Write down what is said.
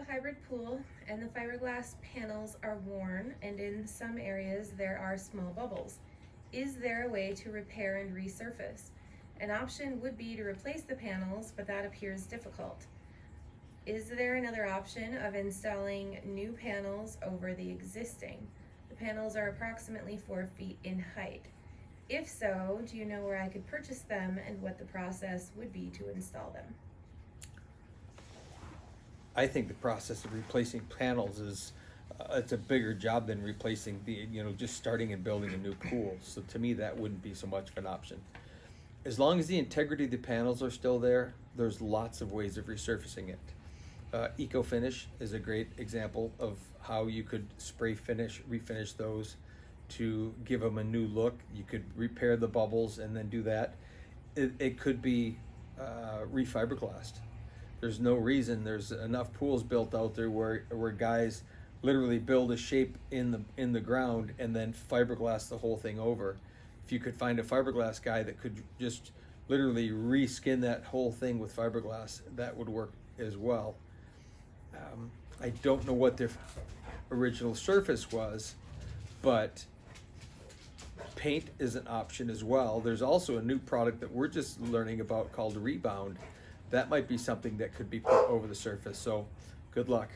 a hybrid pool and the fiberglass panels are worn, and in some areas there are small bubbles. Is there a way to repair and resurface? An option would be to replace the panels, but that appears difficult. Is there another option of installing new panels over the existing? The panels are approximately 4 feet in height. If so, do you know where I could purchase them and what the process would be to install them? I think the process of replacing panels is, it's a bigger job than replacing just starting and building a new pool. So to me, that wouldn't be so much of an option. As long as the integrity of the panels are still there, there's lots of ways of resurfacing it. Eco Finish is a great example of how you could spray finish, refinish those to give them a new look. You could repair the bubbles and then do that. It could be refiberglassed. There's no reason, there's enough pools built out there where guys literally build a shape in the ground and then fiberglass the whole thing over. If you could find a fiberglass guy that could just literally reskin that whole thing with fiberglass, that would work as well. I don't know what their original surface was, but paint is an option as well. There's also a new product that we're just learning about called Rebound. That might be something that could be put over the surface. So good luck.